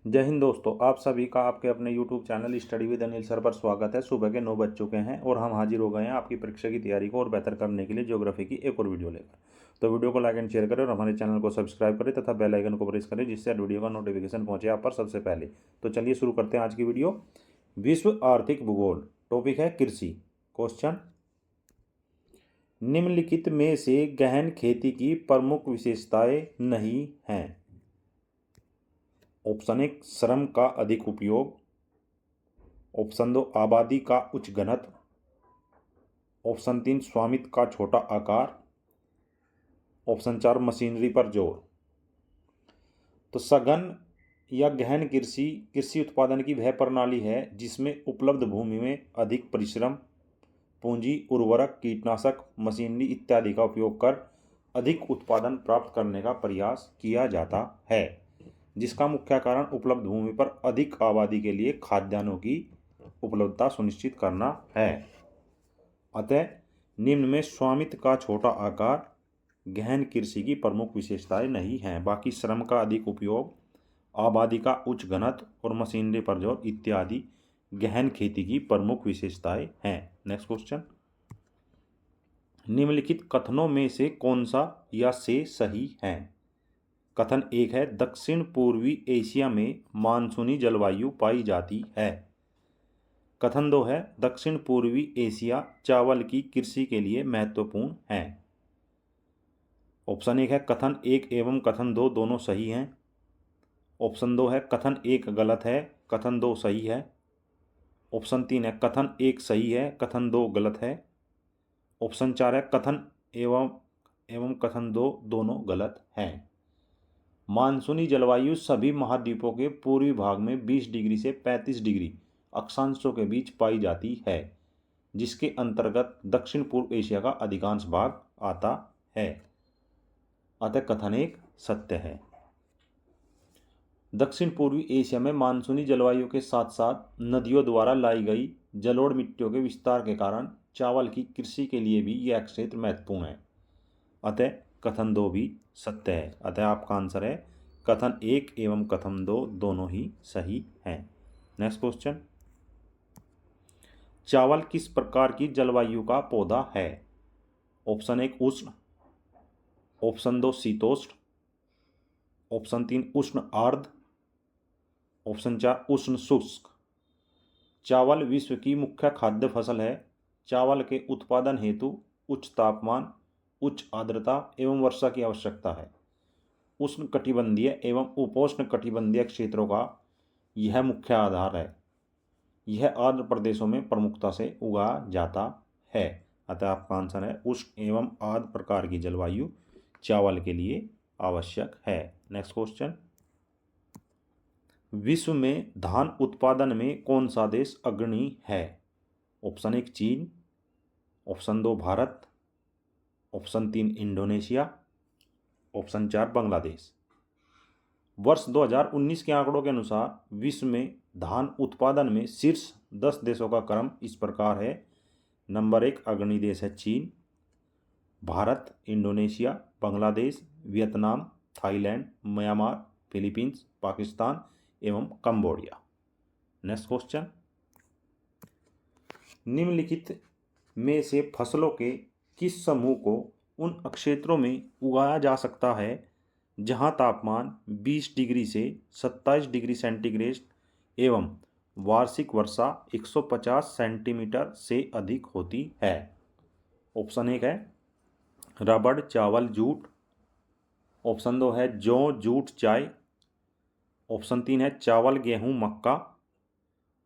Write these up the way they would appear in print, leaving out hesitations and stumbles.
जय हिंद दोस्तों, आप सभी का आपके अपने YouTube channel study with Anil sir पर स्वागत है। सुबह के 9 बज चुके हैं और हम हाजिर हो गए हैं आपकी परीक्षा की तैयारी को और बेहतर करने के लिए ज्योग्राफी की एक और वीडियो लेकर। तो वीडियो को लाइक एंड शेयर करें और हमारे चैनल को सब्सक्राइब करें तथा बेल आइकन को प्रेस करें, जिससे वीडियो का नोटिफिकेशन पहुंचे आप पर सबसे पहले। तो चलिए शुरू करते हैं आज की वीडियो। विश्व आर्थिक भूगोल, टॉपिक है कृषि। क्वेश्चन, निम्नलिखित में से गहन खेती की प्रमुख विशेषताएं नहीं हैं। ऑप्शन 1 श्रम का अधिक उपयोग, ऑप्शन 2 आबादी का उच्च घनत्व, ऑप्शन 3 स्वामित्व का छोटा आकार, ऑप्शन 4 मशीनरी पर जोर। तो सघन या गहन कृषि कृषि उत्पादन की वह प्रणाली है जिसमें उपलब्ध भूमि में अधिक परिश्रम, पूंजी, उर्वरक, कीटनाशक, मशीनरी इत्यादि का उपयोग कर अधिक उत्पादन प्राप्त करने का प्रयास किया जाता है, जिसका मुख्य कारण उपलब्ध भूमि पर अधिक आबादी के लिए खाद्यान्नों की उपलब्धता सुनिश्चित करना है। अतः निम्न में स्वामित्व का छोटा आकार गहन कृषि की प्रमुख विशेषताएं नहीं हैं। बाकी श्रम का अधिक उपयोग, आबादी का उच्च घनत्व और मशीनरी पर जोर इत्यादि गहन खेती की प्रमुख विशेषताएं हैं। नेक्स्ट क्वेश्चन, निम्नलिखित कथनों में से कौन सा या से सही है। कथन 1 है दक्षिण पूर्वी एशिया में मानसूनी जलवायु पाई जाती है। कथन 2 है दक्षिण पूर्वी एशिया चावल की कृषि के लिए महत्वपूर्ण है। ऑप्शन 1 है कथन 1 एवं कथन 2 दोनों सही हैं। ऑप्शन 2 है कथन 1 गलत है, कथन 2 सही है। ऑप्शन 3 है कथन 1 सही है, कथन 2 गलत है। ऑप्शन 4 है कथन एवं कथन 2 दोनों गलत हैं। मानसूनी जलवायु सभी महाद्वीपों के पूर्वी भाग में 20 डिग्री से 35 डिग्री अक्षांशों के बीच पाई जाती है, जिसके अंतर्गत दक्षिण पूर्व एशिया का अधिकांश भाग आता है। अतः कथन 1 सत्य है। दक्षिण पूर्वी एशिया में मानसूनी जलवायु के साथ साथ नदियों द्वारा लाई गई जलोढ़ मिट्टियों के विस्तार के कारण चावल की कृषि के लिए भी यह क्षेत्र महत्वपूर्ण है। अतः कथन 2 भी सत्य है। अतः आपका आंसर है कथन 1 एवं कथन 2 दोनों ही सही हैं। नेक्स्ट क्वेश्चन, चावल किस प्रकार की जलवायु का पौधा है। ऑप्शन 1 उष्ण, ऑप्शन 2 शीतोष्ण, ऑप्शन 3 उष्ण आर्द्र, ऑप्शन 4 उष्ण शुष्क। चावल विश्व की मुख्य खाद्य फसल है। चावल के उत्पादन हेतु उच्च तापमान, उच्च आर्द्रता एवं वर्षा की आवश्यकता है। उष्ण कटिबंधीय एवं उपोष्ण कटिबंधीय क्षेत्रों का यह मुख्य आधार है। यह आर्द्र प्रदेशों में प्रमुखता से उगाया जाता है। अतः आपका आंसर है उष्ण एवं आर्द्र प्रकार की जलवायु चावल के लिए आवश्यक है। नेक्स्ट क्वेश्चन, विश्व में धान उत्पादन में कौन सा देश अग्रणी है। ऑप्शन 1 चीन, option 2 Bharat, option 3 Indonesia, option 4 Bangladesh. वर्ष 2019 के आंकड़ों के अनुसार विश्व में धान उत्पादन में शीर्ष 10 देशों का क्रम इस प्रकार है। नंबर 1 अग्रणी देश है चीन, Bharat, Indonesia, Bangladesh, Vietnam, Thailand, Myanmar, Philippines, Pakistan एवं कंबोडिया। नेक्स्ट क्वेश्चन, निम्नलिखित में से फसलों के किस समूह को उन क्षेत्रों में उगाया जा सकता है जहां तापमान 20 डिग्री से 27 डिग्री सेंटीग्रेड एवं वार्षिक वर्षा 150 सेंटीमीटर से अधिक होती है। ऑप्शन 1 है रबड़, चावल, जूट, ऑप्शन 2 है जौ, जूट, चाय, ऑप्शन 3 है चावल, गेहूं, मक्का,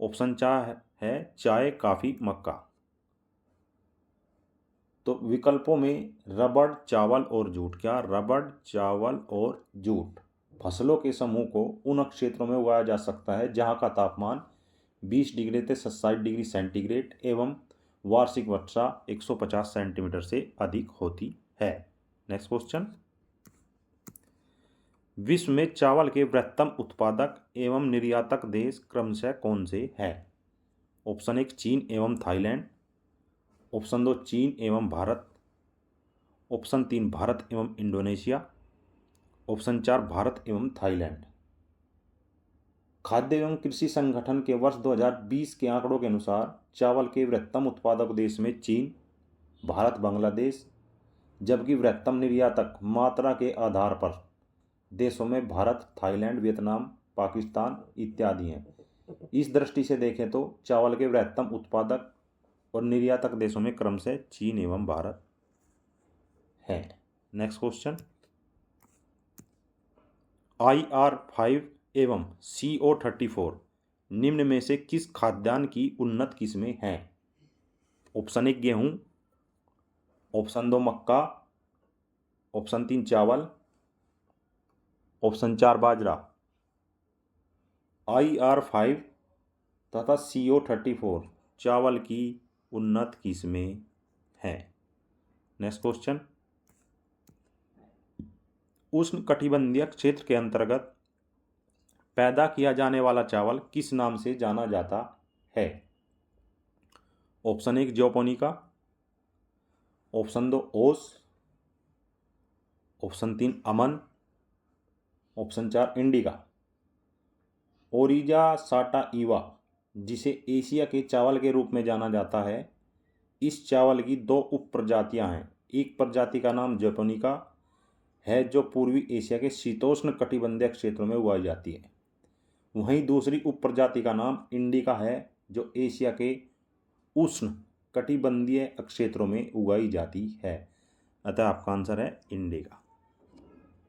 ऑप्शन 4 है चाय, कॉफी, मक्का। तो विकल्पों में रबड़, चावल और जूट, क्या रबड़, चावल और जूट फसलों के समूह को उन क्षेत्रों में उगाया जा सकता है जहां का तापमान 20 डिग्री से 27 डिग्री सेंटीग्रेड एवं वार्षिक वर्षा 150 सेंटीमीटर से अधिक होती है। नेक्स्ट क्वेश्चन, विश्व में चावल के बृहत्तम उत्पादक एवं निर्यातक देश क्रमशः कौन से हैं। ऑप्शन 1 चीन एवं थाईलैंड, ऑप्शन 2 चीन एवं भारत, ऑप्शन 3 भारत एवं इंडोनेशिया, ऑप्शन 4 भारत एवं थाईलैंड। खाद्य एवं कृषि संगठन के वर्ष 2020 के आंकड़ों के अनुसार चावल के वृहत्तम उत्पादक देश में चीन, भारत, बांग्लादेश, जबकि वृहत्तम निर्यातक मात्रा के आधार पर देशों में भारत, थाईलैंड, वियतनाम, पाकिस्तान इत्यादि हैं। इस दृष्टि से देखें तो चावल के वृहत्तम उत्पादक और निर्यातक देशों में क्रम से चीन एवं भारत है। नेक्स्ट क्वेश्चन, IR5 एवं CO34 निम्न में से किस खाद्यान्न की उन्नत किस्में हैं? ऑप्शन 1 गेहूं, ऑप्शन 2 मक्का, ऑप्शन 3 चावल, ऑप्शन 4 बाजरा। IR5 तथा CO34 चावल की उन्नत किस्में हैं। नेक्स्ट क्वेश्चन, उष्ण कटिबंधीय क्षेत्र के अंतर्गत पैदा किया जाने वाला चावल किस नाम से जाना जाता है? ऑप्शन 1 जौपोनिका, ऑप्शन 2 ओस, ऑप्शन 3 अमन, ऑप्शन 4 इंडिका। ओरिजा साटा ईवा, जिसे एशिया के चावल के रूप में जाना जाता है, इस चावल की 2 उप प्रजातियां हैं। एक प्रजाति का नाम जौपोनिका है जो पूर्वी एशिया के शीतोष्ण कटिबंधीय क्षेत्रों में उगाई जाती है। वहीं दूसरी उप प्रजाति का नाम इंडिका है जो एशिया के उष्ण कटिबंधीय क्षेत्रों में उगाई जाती है। अतः आपका आंसर है इंडिका।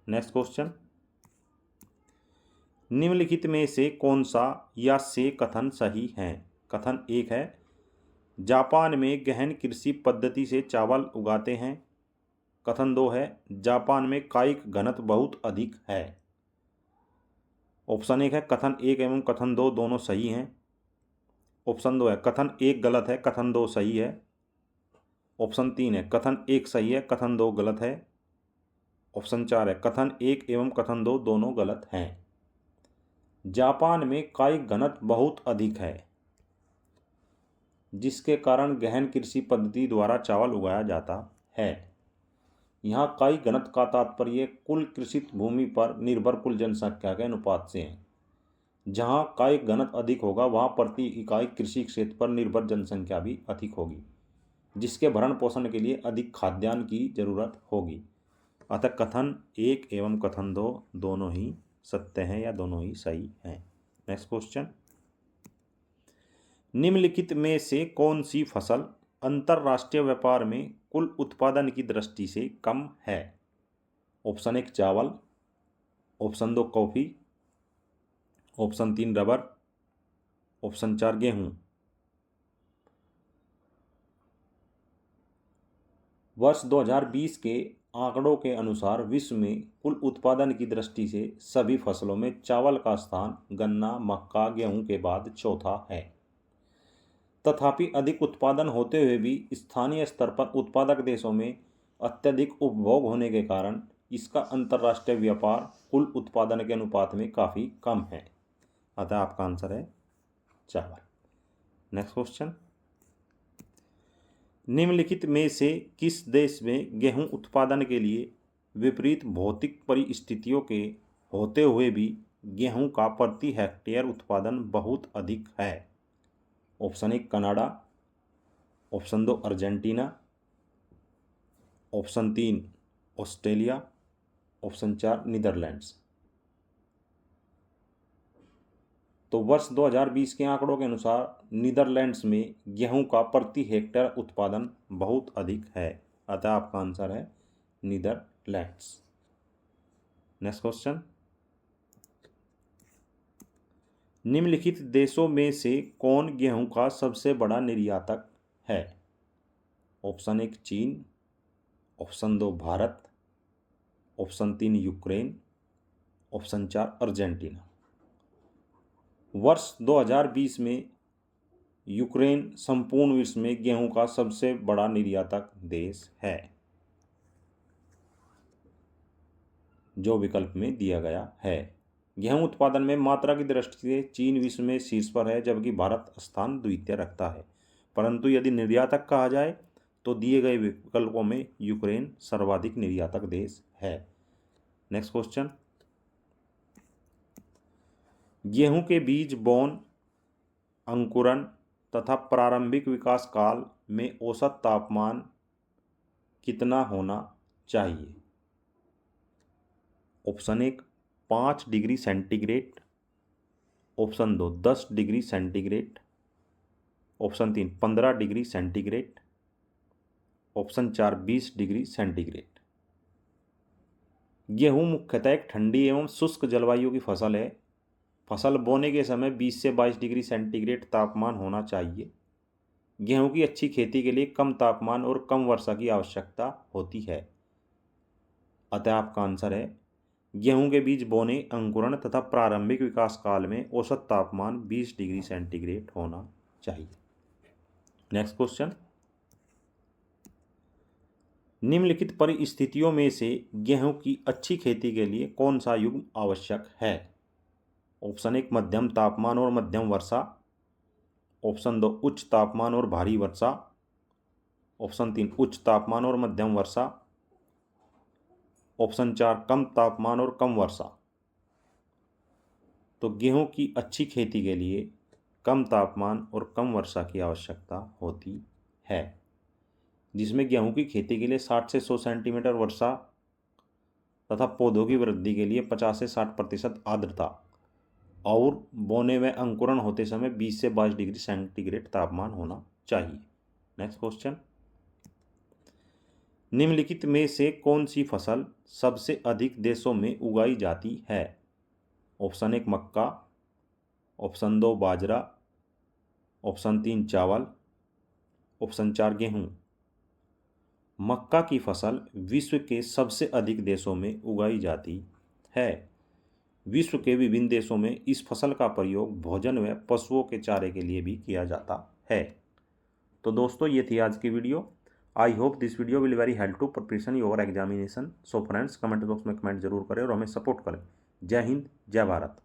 नेक्स्ट क्वेश्चन, निम्नलिखित में से कौन सा या से कथन सही है? कथन 1 है जापान में गहन कृषि पद्धति से चावल उगाते हैं। कथन 2 है जापान में कायिक घनत्व बहुत अधिक है। ऑप्शन 1 है कथन 1 एवं कथन 2 दोनों सही हैं। ऑप्शन 2 है कथन 1 गलत है, कथन 2 सही है। ऑप्शन 3 है कथन 1 सही है, कथन 2 गलत है। ऑप्शन 4 है कथन 1 एवं कथन 2 दोनों गलत हैं। जापान में कायिक घनत्व बहुत अधिक है, जिसके कारण गहन कृषि पद्धति द्वारा चावल उगाया जाता है। यहाँ कायिक घनत्व का तात्पर्य कुल कृषित भूमि पर निर्भर कुल जनसंख्या के अनुपात से है। जहाँ कायिक घनत्व अधिक होगा वहाँ प्रति इकाई कृषि क्षेत्र पर निर्भर जनसंख्या भी अधिक होगी, जिसके भरण पोषण के लिए अधिक खाद्यान्न की जरूरत होगी। अतः कथन 1 एवं कथन 2 दोनों ही सत्य हैं या दोनों ही सही हैं। नेक्स्ट क्वेश्चन, निम्नलिखित में से कौन सी फसल अंतरराष्ट्रीय व्यापार में कुल उत्पादन की दृष्टि से कम है? ऑप्शन 1 चावल, option 2 coffee, option 3 rubber, option 4 गेहूं। वर्ष 2020 के आंकड़ों के अनुसार विश्व में कुल उत्पादन की दृष्टि से सभी फसलों में चावल का स्थान गन्ना, मक्का, गेहूं के बाद चौथा है। तथापि अधिक उत्पादन होते हुए भी स्थानीय स्तर पर उत्पादक देशों में अत्यधिक उपभोग होने के कारण इसका अंतर्राष्ट्रीय व्यापार कुल उत्पादन के अनुपात में काफ़ी कम है। अतः आपका आंसर है चावल। नेक्स्ट क्वेश्चन, निम्नलिखित में से किस देश में गेहूं उत्पादन के लिए विपरीत भौतिक परिस्थितियों के होते हुए भी गेहूं का प्रति हेक्टेयर उत्पादन बहुत अधिक है? Option 1 Canada, option 2 Argentina, option 3 Australia, option 4 Netherlands. तो वर्ष 2020 के आंकड़ों के अनुसार नीदरलैंड्स में गेहूं का प्रति हेक्टेयर उत्पादन बहुत अधिक है। अतः आपका आंसर है नीदरलैंड्स। नेक्स्ट क्वेश्चन, निम्नलिखित देशों में से कौन गेहूं का सबसे बड़ा निर्यातक है? ऑप्शन 1 चीन, option 2 Bharat, option 3 Ukraine, option 4 Argentina. वर्ष 2020 में यूक्रेन संपूर्ण विश्व में गेहूं का सबसे बड़ा निर्यातक देश है, जो विकल्प में दिया गया है। गेहूं उत्पादन में मात्रा की दृष्टि से चीन विश्व में शीर्ष पर है, जबकि भारत स्थान द्वितीय रखता है। परंतु यदि निर्यातक कहा जाए तो दिए गए विकल्पों में यूक्रेन सर्वाधिक निर्यातक देश है। नेक्स्ट क्वेश्चन, गेहूं के बीज बोन, अंकुरण तथा प्रारंभिक विकास काल में औसत तापमान कितना होना चाहिए? Option 1 5 degree centigrade, option 2 10 degree centigrade, option 3 15 degree centigrade, option 4 20 degree centigrade. गेहूं मुख्यतः एक ठंडी एवं शुष्क जलवायु की फसल है। फसल बोने के समय 20 से 22 डिग्री सेंटीग्रेड तापमान होना चाहिए। गेहूं की अच्छी खेती के लिए कम तापमान और कम वर्षा की आवश्यकता होती है। अतः आपका आंसर है गेहूं के बीज बोने, अंकुरण तथा प्रारंभिक विकास काल में औसत तापमान 20 डिग्री सेंटीग्रेड होना चाहिए। नेक्स्ट क्वेश्चन, निम्नलिखित परिस्थितियों में से गेहूं की अच्छी खेती के लिए कौन सा युग्म आवश्यक है? ऑप्शन 1 मध्यम तापमान और मध्यम वर्षा, ऑप्शन 2 उच्च तापमान और भारी वर्षा, ऑप्शन 3 उच्च तापमान और मध्यम वर्षा, ऑप्शन 4 कम तापमान और कम वर्षा। तो गेहूं की अच्छी खेती के लिए कम तापमान और कम वर्षा की आवश्यकता होती है, जिसमें गेहूं की खेती के लिए 60 से 100 सेंटीमीटर वर्षा तथा पौधों की वृद्धि के लिए 50 से 60% आर्द्रता और बोने में अंकुरण होते समय 20 से 22 डिग्री सेंटीग्रेड तापमान होना चाहिए। नेक्स्ट क्वेश्चन, निम्नलिखित में से कौन सी फसल सबसे अधिक देशों में उगाई जाती है? ऑप्शन 1 मक्का, ऑप्शन 2 बाजरा, ऑप्शन 3 चावल, ऑप्शन 4 गेहूं। मक्का की फसल विश्व के सबसे अधिक देशों में उगाई जाती है। विश्व के विभिन्न देशों में इस फसल का प्रयोग भोजन व पशुओं के चारे के लिए भी किया जाता है। तो दोस्तों, ये थी आज की video. I hope this video will very help to preparation your examination. So friends, comment box में कमेंट जरूर करें और हमें सपोर्ट करें। जय हिंद, जय भारत।